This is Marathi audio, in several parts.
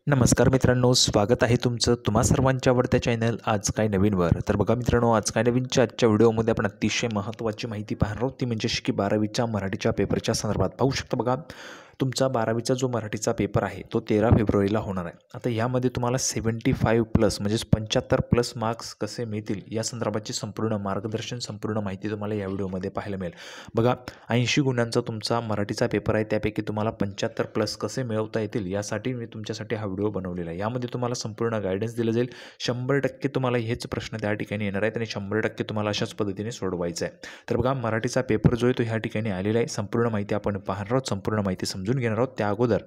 नमस्कार मित्रांनो, स्वागत आहे तुमचं तुम्हा सर्वांच्या आवडत्या चॅनल आज काय नवीनवर. तर बघा मित्रांनो, आज काय नवीनच्या आजच्या व्हिडिओमध्ये आपण अतिशय महत्त्वाची माहिती पाहणार आहोत. ती म्हणजे की 12वीच्या मराठीच्या पेपरच्या संदर्भात पाहू शकता. बघा, तुमचा 12वीचा जो मराठीचा पेपर आहे तो 13 फेब्रुवारीला होणार आहे. आता यामध्ये तुम्हाला 75+ म्हणजेच 75+ मार्क्स कसे मिळतील या संदर्भाची संपूर्ण मार्गदर्शन, संपूर्ण माहिती तुम्हाला या व्हिडिओमध्ये पाहायला मिळेल. बघा, 80 गुणांचा तुमचा मराठीचा पेपर आहे, त्यापैकी तुम्हाला 75+ कसे मिळवता येतील यासाठी मी तुमच्यासाठी हा व्हिडिओ बनवलेला आहे. यामध्ये तुम्हाला संपूर्ण गायडन्स दिलं जाईल. 100% तुम्हाला हेच प्रश्न त्या ठिकाणी येणार आहेत आणि 100% तुम्हाला अशाच पद्धतीने सोडवायचं आहे. तर बघा, मराठीचा पेपर जो आहे तो ह्या ठिकाणी आलेला आहे. संपूर्ण माहिती आपण पाहणार आहोत, संपूर्ण माहिती समजून घेणार आहोत. त्या अगोदर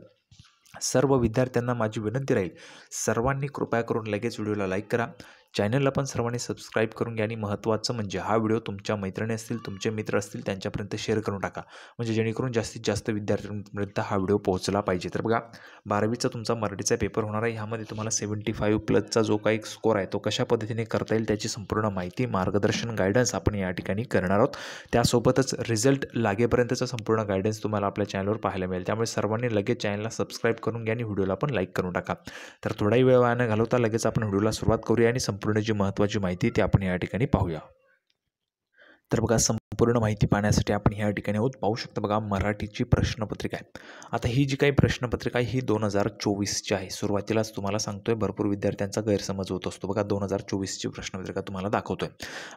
सर्व विद्यार्थ्यांना माझी विनंती राहील, सर्वांनी कृपया करून लगेच व्हिडिओला लाईक करा, चॅनलला पण सर्वांनी सबस्क्राईब करून घ्या आणि महत्त्वाचं म्हणजे हा व्हिडिओ तुमच्या मैत्रिणी असतील, तुमचे मित्र असतील त्यांच्यापर्यंत शेअर करून टाका, म्हणजे जेणेकरून जास्तीत जास्त विद्यार्थ्यांपर्यंत हा व्हिडिओ पोहोचला पाहिजे. तर बघा, 12वीचा तुमचा मराठीचा पेपर होणार आहे. ह्यामध्ये तुम्हाला 75+चा जो काही स्कोर आहे तो कशा पद्धतीने करता येईल त्याची संपूर्ण माहिती, मार्गदर्शन, गायडन्स आपण या ठिकाणी करणार आहोत. त्यासोबतच रिझल्ट लागेपर्यंतचा संपूर्ण गायडन्स तुम्हाला आपल्या चॅनलवर पाहायला मिळेल. त्यामुळे सर्वांनी लगेच चॅनलला सबस्क्राईब करून घ्या आणि व्हिडिओला पण लाईक करून टाका. तर थोडाही वेळ वाया न घालवता लगेच आपण व्हिडिओला सुरुवात करूया आणि संपूर्ण जी महत्त्वाची माहिती ती आपण या ठिकाणी पाहूया. तर बघा, संपूर्ण माहिती पाहण्यासाठी आपण ह्या ठिकाणी आहोत. पाहू शकता बघा, मराठीची प्रश्नपत्रिका आहे. आता ही जी काही प्रश्नपत्रिका आहे ही 2024ची आहे. सुरुवातीलाच तुम्हाला सांगतोय, भरपूर विद्यार्थ्यांचा गैरसमज होत असतो. बघा, 2024ची प्रश्नपत्रिका तुम्हाला दाखवतोय.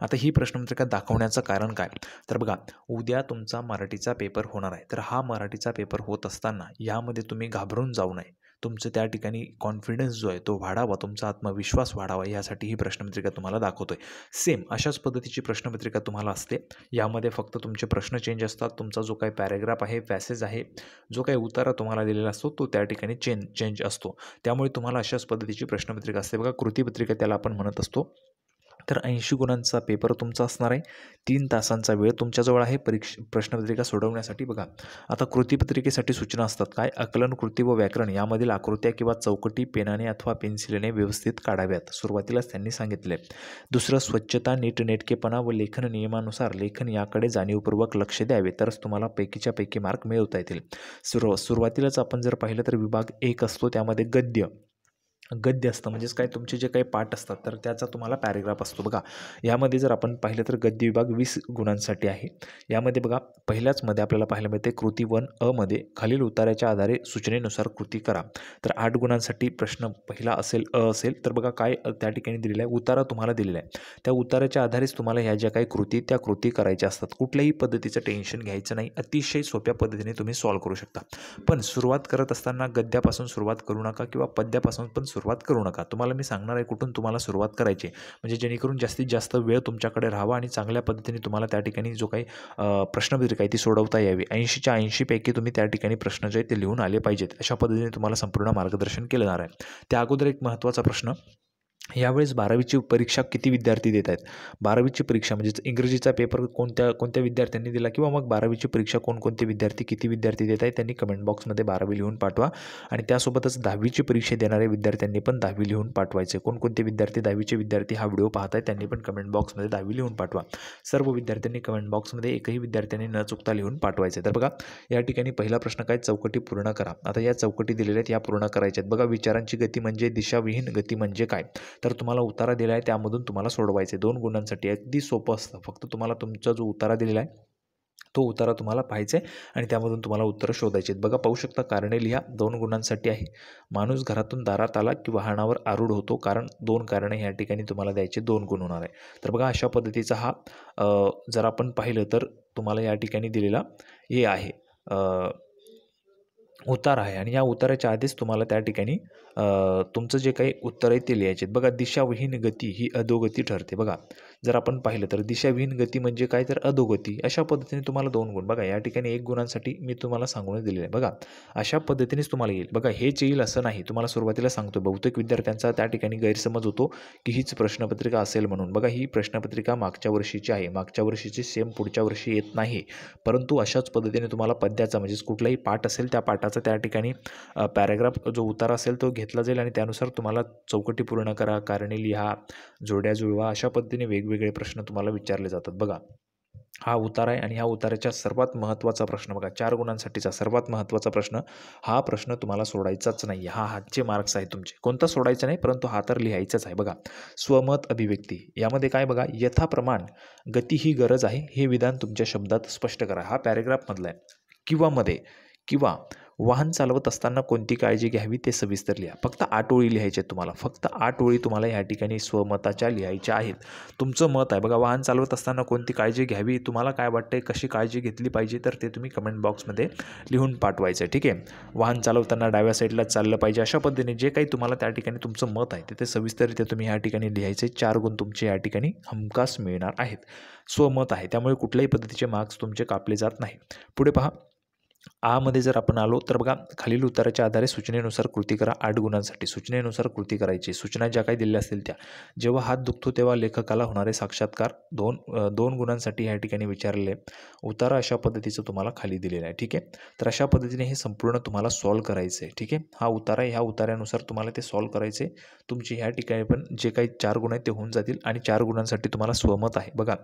आता ही प्रश्नपत्रिका दाखवण्याचं कारण काय? तर बघा, उद्या तुमचा मराठीचा पेपर होणार आहे. तर हा मराठीचा पेपर होत असताना यामध्ये तुम्ही घाबरून जाऊ नये. तुमचं त्या ठिकाणी कॉन्फिडन्स जो आहे तो वाढावा, तुमचा आत्मविश्वास वाढावा, यासाठी ही प्रश्नपत्रिका तुम्हाला दाखवतोय. सेम अशाच पद्धतीची प्रश्नपत्रिका तुम्हाला असते. यामध्ये फक्त तुमचे प्रश्न चेंज असतात. तुमचा जो काही पॅरेग्राफ आहे, पॅसेज आहे, जो काही उतारा तुम्हाला दिलेला असतो तो त्या ठिकाणी चेंज असतो. त्यामुळे तुम्हाला अशाच पद्धतीची प्रश्नपत्रिका असते. बघा, कृतीपत्रिका त्याला आपण म्हणत असतो. तर 80 गुणांचा पेपर तुमचा असणार आहे. 3 तासांचा वेळ तुमच्याजवळ आहे प्रश्नपत्रिका सोडवण्यासाठी. बघा, आता कृतीपत्रिकेसाठी सूचना असतात. काय? आकलन, कृती व व्याकरण यामधील आकृत्या किंवा चौकटी पेनाने अथवा पेन्सिलीने व्यवस्थित काढाव्यात. सुरुवातीलाच त्यांनी सांगितले. दुसरं, स्वच्छता, नीटनेटकेपणा व लेखन नियमानुसार लेखन याकडे जाणीवपूर्वक लक्ष द्यावे, तरच तुम्हाला पैकीच्या पैकी मार्क मिळवता येतील. सुरुवातीलाच आपण जर पाहिलं तर विभाग 1 असतो, त्यामध्ये गद्य असतं. म्हणजेच काय, तुमचे जे काही पाठ असतात तर त्याचा तुम्हाला पॅरेग्राफ असतो. बघा, यामध्ये जर आपण पाहिलं तर गद्य विभाग 20 गुणांसाठी आहे. यामध्ये बघा, पहिल्याचमध्ये आपल्याला पाहायला मिळते कृती 1 मध्ये खालील उतार्याच्या आधारे सूचनेनुसार कृती करा. तर 8 गुणांसाठी प्रश्न पहिला असेल, असेल. तर बघा, काय त्या ठिकाणी दिलेला आहे, उतारा तुम्हाला दिलेला आहे. त्या उताराच्या आधारेच तुम्हाला ह्या ज्या काही कृती त्या कृती करायच्या असतात. कुठल्याही पद्धतीचं टेन्शन घ्यायचं नाही. अतिशय सोप्या पद्धतीने तुम्ही सॉल्व्ह करू शकता. पण सुरुवात करत असताना गद्यापासून सुरुवात करू नका किंवा पद्यापासून पण सुरुवात करू नका. तुम्हाला मी सांगणार आहे कुठून तुम्हाला सुरुवात करायची, म्हणजे जेणेकरून जास्तीत जास्त वेळ तुमच्याकडे राहावा आणि चांगल्या पद्धतीने तुम्हाला त्या ठिकाणी जो काही प्रश्नपत्रिका आहे ती सोडवता यावी. 80च्या 80 पैकी तुम्ही त्या ठिकाणी प्रश्न जे ते लिहून आले पाहिजेत. अशा पद्धतीने तुम्हाला संपूर्ण मार्गदर्शन केलं जाणार आहे. त्या अगोदर एक महत्त्वाचा प्रश्न, यावेळेस 12वीची परीक्षा किती विद्यार्थी देत आहेत? 12वीची परीक्षा म्हणजेच इंग्रजीचा पेपर कोणत्या विद्यार्थ्यांनी दिला किंवा मग 12वीची परीक्षा कोणकोणते विद्यार्थी किती विद्यार्थी देत आहेत त्यांनी कमेंट बॉक्समध्ये 12वी लिहून पाठवा. आणि त्यासोबतच 10वीची परीक्षा देणाऱ्या विद्यार्थ्यांनी पण 10वी लिहून पाठवायचे. कोणकोणते विद्यार्थी 10वीचे विद्यार्थी हा व्हिडिओ पाहत आहेत त्यांनी पण कमेंट बॉक्समध्ये 10वी लिहून पाठवा. सर्व विद्यार्थ्यांनी कमेंट बॉक्समध्ये एकही विद्यार्थ्यांनी न चुकता लिहून पाठवायचे. तर बघा, या ठिकाणी पहिला प्रश्न काय, चौकटी पूर्ण करा. आता या चौकटी दिलेल्या आहेत, या पूर्ण करायच्या आहेत. बघा, विचारांची गती म्हणजे दिशाविहीन गती म्हणजे काय? तर तुम्हाला उतारा दिला आहे त्यामधून तुम्हाला सोडवायचे. 2 गुणांसाठी अगदी सोपं असतं. फक्त तुम्हाला तुमचा जो उतारा दिलेला आहे तो उतारा तुम्हाला पाहायचा आहे आणि त्यामधून तुम्हाला उत्तरं शोधायची आहेत. बघा, पाहू शकता, कारणे लिहा. 2 गुणांसाठी आहे. माणूस घरातून दारात आला की वाहनावर आरूढ होतो. कारण 2 कारणे या ठिकाणी तुम्हाला द्यायचे, 2 गुण होणार आहे. तर बघा, अशा पद्धतीचा हा जर आपण पाहिलं तर तुम्हाला या ठिकाणी दिलेला हे आहे, उतार आहे. आणि या उताराच्या आधीच तुम्हाला त्या ठिकाणी तुमचं जे काही उत्तर आहे ते लिहायचे. बघा, दिशाविहीन गती ही अधोगती ठरते. बघा, जर आपण पाहिलं तर दिशाविहीन गती म्हणजे काय, तर अधोगती. अशा पद्धतीने तुम्हाला 2 गुण. बघा, या ठिकाणी 1 गुणांसाठी मी तुम्हाला सांगूनच दिलेलं आहे. बघा, अशा पद्धतीनेच तुम्हाला येईल. बघा, हेच येईल असं नाही. तुम्हाला सुरुवातीला सांगतो, बहुतेक विद्यार्थ्यांचा त्या ठिकाणी गैरसमज होतो की हीच प्रश्नपत्रिका असेल म्हणून. बघा, ही प्रश्नपत्रिका मागच्या वर्षीची आहे. मागच्या वर्षीची सेम पुढच्या वर्षी येत नाही. परंतु अशाच पद्धतीने तुम्हाला पद्याचा म्हणजेच कुठलाही पाठ असेल त्या पाठाचा त्या ठिकाणी पॅराग्राफ जो उतारा असेल तो घेतला जाईल आणि त्यानुसार तुम्हाला चौकटी पूर्ण करा, कारणे लिहा, जोड्या जुळवा, अशा पद्धतीने वेगवेगळे प्रश्न तुम्हाला विचारले जातात. बघा, हा उतारा आहे आणि ह्या उताराच्या सर्वात महत्त्वाचा प्रश्न बघा, 4 गुणांसाठीचा सर्वात महत्त्वाचा प्रश्न, हा प्रश्न तुम्हाला सोडायचाच नाही. हा हातचे मार्क्स आहे तुमचे. कोणता सोडायचा नाही, परंतु हा तर लिहायचाच आहे. बघा, स्वमत अभिव्यक्ती यामध्ये काय बघा, यथाप्रमाण गती ही गरज आहे, हे विधान तुमच्या शब्दात स्पष्ट करा. हा पॅरेग्राफमधला आहे. किंवा मध्ये किंवा वाहन चालवत असताना कोणती काळजी घ्यावी ते सविस्तर लिहा. फक्त 8 ओळी लिहायच्या आहेत तुम्हाला. फक्त 8 ओळी तुम्हाला या ठिकाणी स्वमताच्या लिहायच्या आहेत. तुमचं मत आहे बघा, वाहन चालवत असताना कोणती काळजी घ्यावी, तुम्हाला काय वाटतंय, कशी काळजी घेतली पाहिजे, तर ते तुम्ही कमेंट बॉक्समध्ये लिहून पाठवायचं आहे. ठीक आहे. वाहन चालवताना डाव्या साईडला चाललं पाहिजे, अशा पद्धतीने जे काही तुम्हाला त्या ठिकाणी तुमचं मत आहे ते सविस्तररित्या तुम्ही या ठिकाणी लिहायचे. 4 गुण तुमचे या ठिकाणी हमखास मिळणार आहेत. स्वमत आहे त्यामुळे कुठल्याही पद्धतीचे मार्क्स तुमचे कापले जात नाही. पुढे पहा, मध्ये जर आपण आलो तर बघा, खालील उत्तराच्या आधारे सूचनेनुसार कृती करा. 8 गुणांसाठी सूचनेनुसार कृती करायची. सूचना ज्या काही दिल्या असतील त्या. जेव्हा हात दुखतो तेव्हा लेखकाला होणारे साक्षात्कार 2 गुणांसाठी या ठिकाणी विचारले. उतारा अशा पद्धतीचं तुम्हाला खाली दिलेलं आहे. ठीक आहे. तर अशा पद्धतीने हे संपूर्ण तुम्हाला सॉल्व करायचं आहे. ठीक आहे. हा उतारा आहे, ह्या उतार्यानुसार तुम्हाला ते सॉल्व करायचे. तुमचे ह्या ठिकाणी पण जे काही 4 गुण आहेत ते होऊन जातील आणि 4 गुणांसाठी तुम्हाला स्वमत आहे. बघा,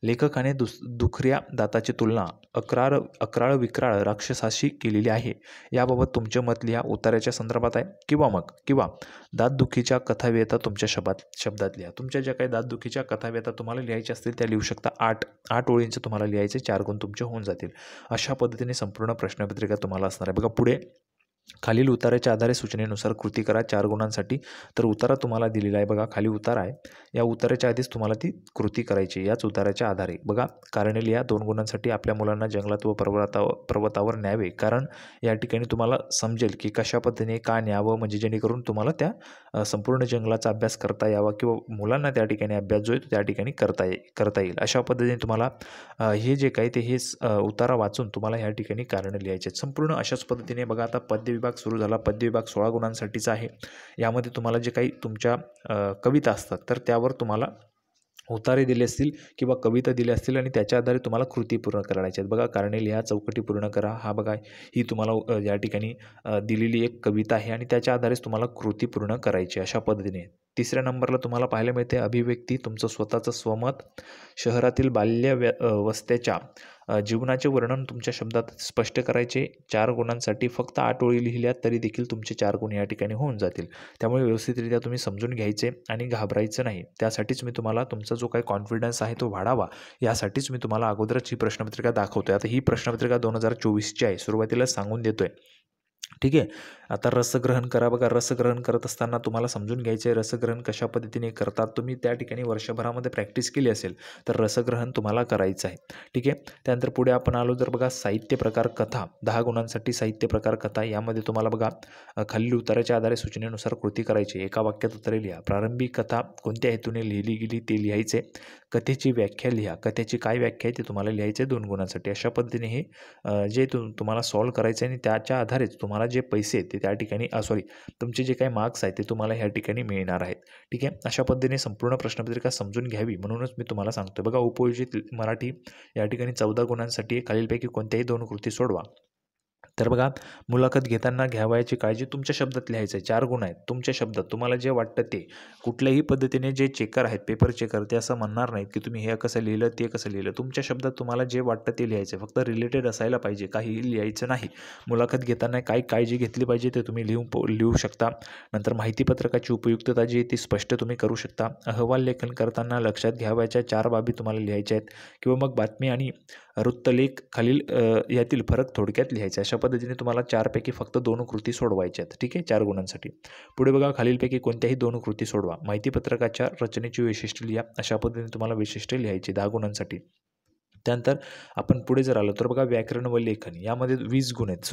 लेखकाने दुखऱ्या दाताची तुलना अक्राळ विक्राळ राक्षसाशी केलेली आहे. याबाबत तुमचे मत लिहा. उतार्याच्या संदर्भात आहे किंवा दातदुखीच्या कथाव्यथा तुमच्या शब्दात लिहा. तुमच्या ज्या काही दातदुखीच्या कथाव्यथा तुम्हाला लिहायच्या असतील त्या लिहू शकता. 8 ओळींचे तुम्हाला लिहायचे. 4 गुण तुमचे होऊन जातील. अशा पद्धतीने संपूर्ण प्रश्नपत्रिका तुम्हाला असणार आहे. बघा, पुढे खालील उताराच्या आधारे सूचनेनुसार कृती करा. 4 गुणांसाठी तर उतारा तुम्हाला दिलेला आहे. बघा, खाली उतारा आहे. या उताराच्या आधीच तुम्हाला ती कृती करायची. याच उताराच्या आधारे बघा, कारणे लिहा. 2 गुणांसाठी आपल्या मुलांना जंगलात व पर्वतावर न्यावे. कारण या ठिकाणी तुम्हाला समजेल की कशा पद्धतीने का न्यावं, म्हणजे जेणेकरून तुम्हाला त्या संपूर्ण जंगलाचा अभ्यास करता यावा किंवा मुलांना त्या ठिकाणी अभ्यास जो आहे तो त्या ठिकाणी करता येईल. अशा पद्धतीने तुम्हाला हे जे काही ते हे उतारा वाचून तुम्हाला ह्या ठिकाणी कारणं लिहायचे आहेत. संपूर्ण अशाच पद्धतीने बघा, आता पद्य विभाग सुरू झाला. पद्य विभाग 16 गुणांसाठीचा आहे. यामध्ये तुम्हाला जे काही तुमच्या कविता असतात तर त्यावर तुम्हाला उतारे दिले असतील किंवा कविता दिल्या असतील आणि त्याच्या आधारे तुम्हाला कृती पूर्ण करायच्या आहेत. बघा, कारणे लिहा, चौकटी पूर्ण करा. हा बघा, ही तुम्हाला या ठिकाणी दिलेली एक कविता आहे आणि त्याच्या आधारेच तुम्हाला कृती पूर्ण करायची. अशा पद्धतीने 3ऱ्या नंबरला तुम्हाला पाहायला मिळते अभिव्यक्ती. तुमचं स्वतःचं स्वमत. शहरातील बाल्यावस्थेच्या जीवनाचे वर्णन तुमच्या शब्दात स्पष्ट करायचे. 4 गुणांसाठी फक्त 8 ओळी लिहिल्या तरी देखील तुमचे 4 गुण या ठिकाणी होऊन जातील. त्यामुळे व्यवस्थितरित्या तुम्ही समजून घ्यायचे आणि घाबरायचं नाही. त्यासाठीच मी तुम्हाला तुमचा जो काही कॉन्फिडन्स आहे तो वाढावा, यासाठीच मी तुम्हाला अगोदरच ही प्रश्नपत्रिका दाखवतो आहे. आता ही प्रश्नपत्रिका 2024ची आहे, सुरुवातीला सांगून देतो आहे. ठीक आहे. आता रसग्रहण करा. बघा, रसग्रहण करत असताना तुम्हाला समजून घ्यायचं आहे रसग्रहण कशा पद्धतीने करतात. तुम्ही त्या ठिकाणी वर्षभरामध्ये प्रॅक्टिस केली असेल तर रसग्रहण तुम्हाला करायचं आहे. ठीक आहे. त्यानंतर पुढे आपण आलो तर बघा, साहित्य प्रकार कथा. 10 गुणांसाठी साहित्य प्रकार कथा. यामध्ये तुम्हाला बघा, खालील उताराच्या आधारे सूचनेनुसार कृती करायची. एका वाक्यात उत्तरे लिहा. प्रारंभिक कथा कोणत्या हेतूने लिहिली गेली ते लिहायचे. कथेची व्याख्या लिहा. कथेची काय व्याख्या आहे ते तुम्हाला लिहायचे 2 गुणांसाठी. अशा पद्धतीने हे जे तुम्हाला सॉल्व करायचं आहे आणि त्याच्या आधारेच तुम्हाला जे पैसे ते त्या ठिकाणी तुमचे जे काही मार्क्स आहेत ते तुम्हाला ह्या ठिकाणी मिळणार आहेत. ठीक आहे. अशा पद्धतीने संपूर्ण प्रश्नपत्रिका समजून घ्यावी म्हणूनच मी तुम्हाला सांगतो. बघा, उपयोजित मराठी या ठिकाणी 14 गुणांसाठी खालीलपैकी कोणत्याही 2 कृती सोडवा. तर बघा, मुलाखत घेताना घ्यावयाची काळजी तुमच्या शब्दात लिहायचं आहे. 4 गुण आहेत तुमच्या शब्दात. तुम्हाला जे वाटतं ते कुठल्याही पद्धतीने जे चेकर आहेत, पेपर चेकर, ते असं म्हणणार नाहीत की तुम्ही हे कसं लिहिलं ते कसं लिहिलं. तुमच्या शब्दात तुम्हाला जे वाटतं ते लिहायचं. फक्त रिलेटेड असायला पाहिजे, काहीही लिहायचं नाही. मुलाखत घेताना काय काळजी घेतली पाहिजे ते तुम्ही लिहू शकता. नंतर माहितीपत्रकाची उपयुक्तता जी आहे ती स्पष्ट तुम्ही करू शकता. अहवाल लेखन करताना लक्षात घ्यावयाच्या 4 बाबी तुम्हाला लिहायच्या आहेत किंवा मग बातमी आणि वृत्तलेख खालील यातील फरक थोडक्यात लिहायचा. अशा पद्धतीने तुम्हाला 4 पैकी फक्त 2 कृती सोडवायच्या आहेत. ठीक आहे. 4 गुणांसाठी. पुढे बघा, खालीलपैकी कोणत्याही 2 कृती सोडवा. माहितीपत्रकाच्या रचनेची वैशिष्ट्ये लिहा. अशा पद्धतीने तुम्हाला वैशिष्ट्ये लिहायची 10 गुणांसाठी. त्यानंतर आपण पुढे जर आलो तर बघा, व्याकरण व लेखन यामध्ये 20 गुण आहेत.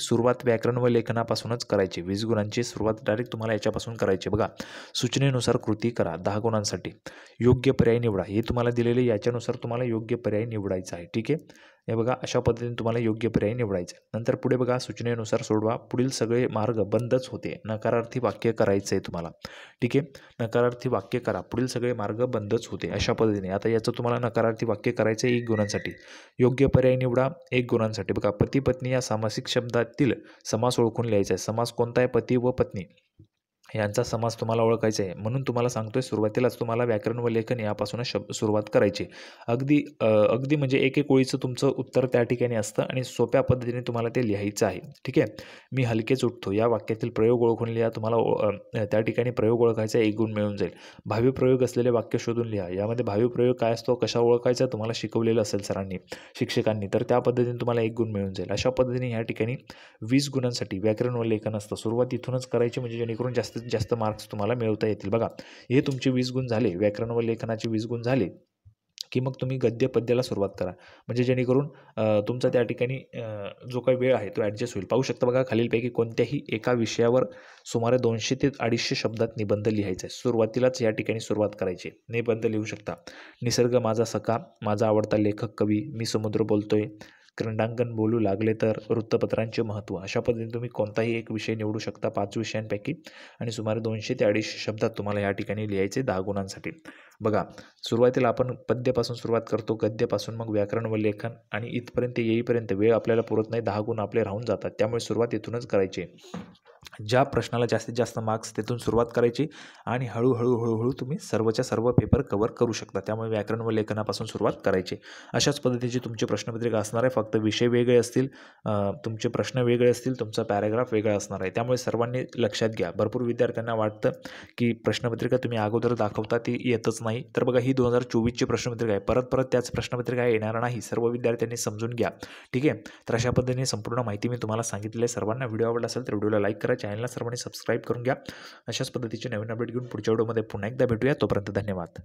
सुरुवात व्याकरण व लेखनापासूनच करायची. 20 गुणांची सुरुवात डायरेक्ट तुम्हाला याच्यापासून करायची. बघा, सूचनेनुसार कृती करा 10 गुणांसाठी. योग्य पर्याय निवडा. हे तुम्हाला दिलेले, याच्यानुसार तुम्हाला योग्य पर्याय निवडायचा आहे. ठीक आहे. हे बघा, अशा पद्धतीने तुम्हाला योग्य पर्याय निवडायचा आहे. नंतर पुढे बघा, सूचनेनुसार सोडवा. पुढील सगळे मार्ग बंदच होते. नकारार्थी वाक्य करायचं आहे तुम्हाला. ठीक आहे. नकारार्थी वाक्य करा. पुढील सगळे मार्ग बंदच होते. अशा पद्धतीने आता याचं तुम्हाला नकारार्थी वाक्य करायचं आहे 1 गुणांसाठी. योग्य पर्याय निवडा 1 गुणांसाठी. बघा, पती पत्नी या सामासिक शब्दातील समास ओळखून लिहायचा आहे. समास कोणता आहे? पती व पत्नी. यांचा समास तुम्हाला ओळखायचा आहे. म्हणून तुम्हाला सांगतोय सुरुवातीलाच तुम्हाला व्याकरण व लेखन यापासूनच सुरुवात करायची. अगदी म्हणजे एक ओळीचं तुमचं उत्तर त्या ठिकाणी असतं आणि सोप्या पद्धतीने तुम्हाला ते लिहायचं आहे. ठीक आहे. मी हलकेच उठतो या वाक्यातील प्रयोग ओळखून लिहा. तुम्हाला त्या ठिकाणी प्रयोग ओळखायचा 1 गुण मिळून जाईल. भावी प्रयोग असलेले वाक्य शोधून लिहा. यामध्ये भावी प्रयोग काय असतो, कशा ओळखायचा तुम्हाला शिकवलेलं असेल सरांनी, शिक्षकांनी, तर त्या पद्धतीने तुम्हाला 1 गुण मिळून जाईल. अशा पद्धतीने या ठिकाणी 20 गुणांसाठी व्याकरण व लेखन असतं. सुरुवात इथूनच करायची म्हणजे जेणेकरून जास्तीत जास्त मार्क्स तुम्हाला मिळवता येतील. बघा, हे तुमचे 20 गुण झाले, व्याकरण व लेखनाचे 20 गुण झाले, की मग तुम्ही गद्य पद्याला सुरुवात करा. म्हणजे जेणेकरून तुमचा त्या ठिकाणी जो काही वेळ आहे तो ॲडजस्ट होईल. पाहू शकता बघा, खालीलपैकी कोणत्याही एका विषयावर सुमारे 200 ते 250 शब्दात निबंध लिहायचा आहे. सुरुवातीलाच या ठिकाणी सुरुवात करायची. निबंध लिहू शकता. निसर्ग माझा सखा, माझा आवडता लेखक कवी, मी समुद्र बोलतोय, क्रीडांगण बोलू लागले तर, वृत्तपत्रांचे महत्त्व. अशा पद्धतीने तुम्ही कोणताही एक विषय निवडू शकता 5 विषयांपैकी आणि सुमारे 200 ते 250 शब्दात तुम्हाला या ठिकाणी लिहायचे 10 गुणांसाठी. बघा, सुरुवातीला आपण पद्यापासून सुरुवात करतो, गद्यापासून मग व्याकरण व लेखन आणि इथपर्यंत येईपर्यंत वेळ आपल्याला पुरत नाही, 10 गुण आपले राहून जातात. त्यामुळे सुरुवात इथूनच करायची. ज्या प्रश्नाला जास्तीत जास्त मार्क्स तिथून सुरुवात करायची आणि हळूहळू तुम्ही सर्वच्या सर्व पेपर कव्हर करू शकता. त्यामुळे व्याकरण व लेखनापासून सुरुवात करायची. अशाच पद्धतीची तुमची प्रश्नपत्रिका असणार आहे. फक्त विषय वेगळे असतील, तुमचे प्रश्न वेगळे असतील, तुमचा पॅराग्राफ वेगळा असणार आहे. त्यामुळे सर्वांनी लक्षात घ्या. भरपूर विद्यार्थ्यांना वाटतं की प्रश्नपत्रिका तुम्ही अगोदर दाखवता ती येतच नाही. तर बघा, ही 2024ची प्रश्नपत्रिका आहे. परत त्याच प्रश्नपत्रिका येणार नाही. सर्व विद्यार्थ्यांनी समजून घ्या. ठीक आहे. तर अशा पद्धतीने संपूर्ण माहिती मी तुम्हाला सांगितलेली आहे. सर्वांना व्हिडिओ आवडला असेल तर व्हिडिओला लाईक करा. चॅनलला सर्वांनी सबस्क्राईब करून घ्या. अशाच पद्धतीचे नवीन अपडेट घेऊन पुढच्या व्हिडिओमध्ये पुन्हा एकदा भेटूया. तोपर्यंत धन्यवाद.